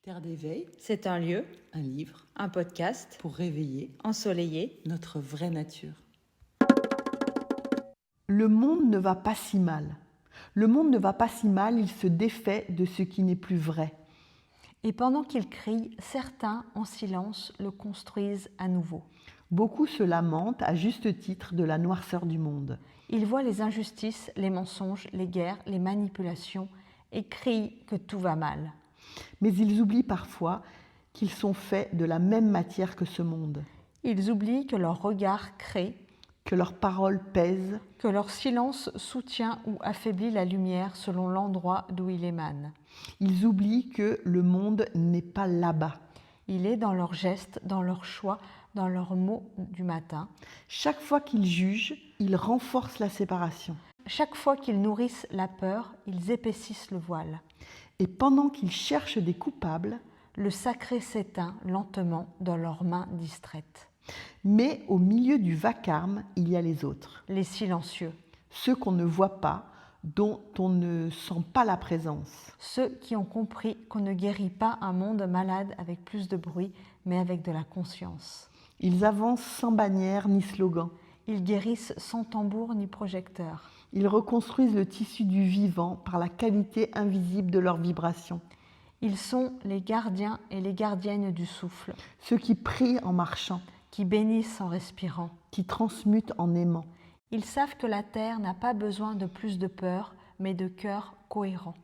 Terre d'éveil, C'est un lieu, un livre un podcast pour réveiller ensoleillé. notre vraie nature. Le monde ne va pas si mal. Le monde ne va pas si mal, il se défait de ce qui n'est plus vrai. Et pendant qu'il crie, certains, en silence, le construisent à nouveau. Beaucoup se lamentent, à juste titre, de la noirceur du monde. Ils voient les injustices, les mensonges, les guerres, les manipulations et crient que tout va mal. Mais ils oublient parfois qu'ils sont faits de la même matière que ce monde, Ils oublient que leur regard crée, que leurs paroles pèsent, que leur silence soutient ou affaiblit la lumière selon l'endroit d'où il émane. ils oublient que le monde n'est pas là-bas. Il est dans leurs gestes, dans leurs choix, dans leurs mots du matin. Chaque fois qu'ils jugent, ils renforcent la séparation. Chaque fois qu'ils nourrissent la peur, ils épaississent le voile. Et pendant qu'ils cherchent des coupables, Le sacré s'éteint lentement dans leurs mains distraites. mais au milieu du vacarme, il y a les autres, Les silencieux, ceux qu'on ne voit pas, dont on ne sent pas la présence. ceux qui ont compris qu'on ne guérit pas un monde malade avec plus de bruit, mais avec de la conscience. Ils avancent sans bannière ni slogan. Ils guérissent sans tambour ni projecteur. Ils reconstruisent le tissu du vivant par la qualité invisible de leurs vibrations. Ils sont les gardiens et les gardiennes du souffle, Ceux qui prient en marchant, qui bénissent en respirant. qui transmutent en aimant. Ils savent que la terre n'a pas besoin de plus de peur, mais de cœurs cohérents.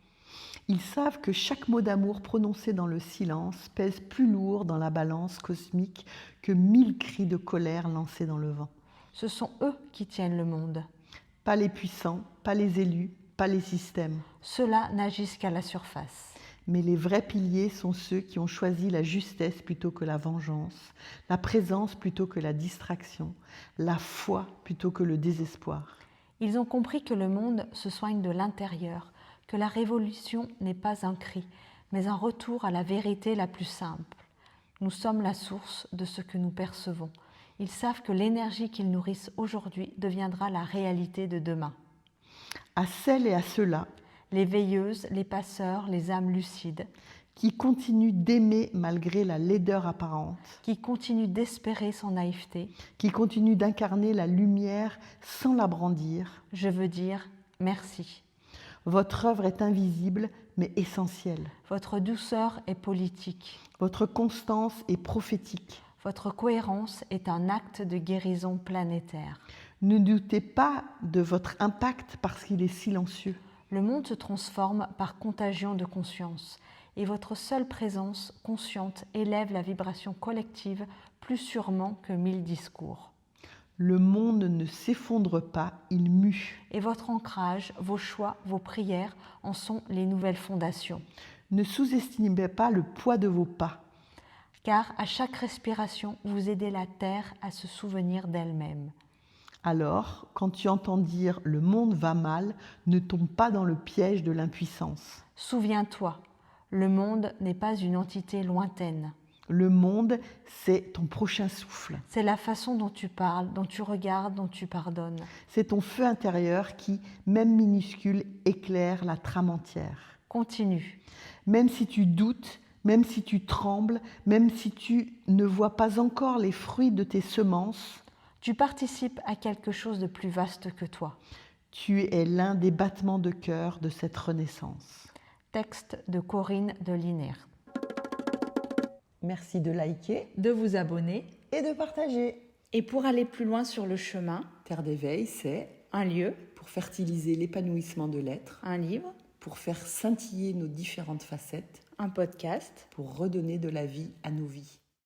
Ils savent que chaque mot d'amour prononcé dans le silence pèse plus lourd dans la balance cosmique que 1000 cris de colère lancés dans le vent. Ce sont eux qui tiennent le monde. Pas les puissants, pas les élus, pas les systèmes. Ceux-là n'agissent qu'à la surface. Mais les vrais piliers sont ceux qui ont choisi la justesse plutôt que la vengeance, la présence plutôt que la distraction, la foi plutôt que le désespoir. Ils ont compris que le monde se soigne de l'intérieur, que la révolution n'est pas un cri, mais un retour à la vérité la plus simple. Nous sommes la source de ce que nous percevons. Ils savent que l'énergie qu'ils nourrissent aujourd'hui deviendra la réalité de demain. À celles et à ceux-là Les veilleuses, les passeurs, les âmes lucides, qui continuent d'aimer malgré la laideur apparente, qui continuent d'espérer sans naïveté, qui continuent d'incarner la lumière sans la brandir, je veux dire merci. votre œuvre est invisible mais essentielle. Votre douceur est politique. Votre constance est prophétique. Votre cohérence est un acte de guérison planétaire. Ne doutez pas de votre impact parce qu'il est silencieux. Le monde se transforme par contagion de conscience et votre seule présence consciente élève la vibration collective plus sûrement que 1000 discours. Le monde ne s'effondre pas, il mue. Et votre ancrage, vos choix, vos prières en sont les nouvelles fondations. Ne sous-estimez pas le poids de vos pas. Car à chaque respiration, vous aidez la Terre à se souvenir d'elle-même. Alors, quand tu entends dire « le monde va mal », ne tombe pas dans le piège de l'impuissance. Souviens-toi, le monde n'est pas une entité lointaine. Le monde, c'est ton prochain souffle. C'est la façon dont tu parles, dont tu regardes, dont tu pardonnes. C'est ton feu intérieur qui, même minuscule, éclaire la trame entière. Continue. Même si tu doutes, même si tu trembles, même si tu ne vois pas encore les fruits de tes semences, Tu participes à quelque chose de plus vaste que toi. tu es l'un des battements de cœur de cette renaissance. Texte de Corinne de Linert. Merci de liker De vous abonner. et de partager. Et pour aller plus loin sur le chemin, Terre d'éveil, c'est un lieu, pour fertiliser l'épanouissement de l'être, un livre, pour faire scintiller nos différentes facettes, un podcast. pour redonner de la vie à nos vies.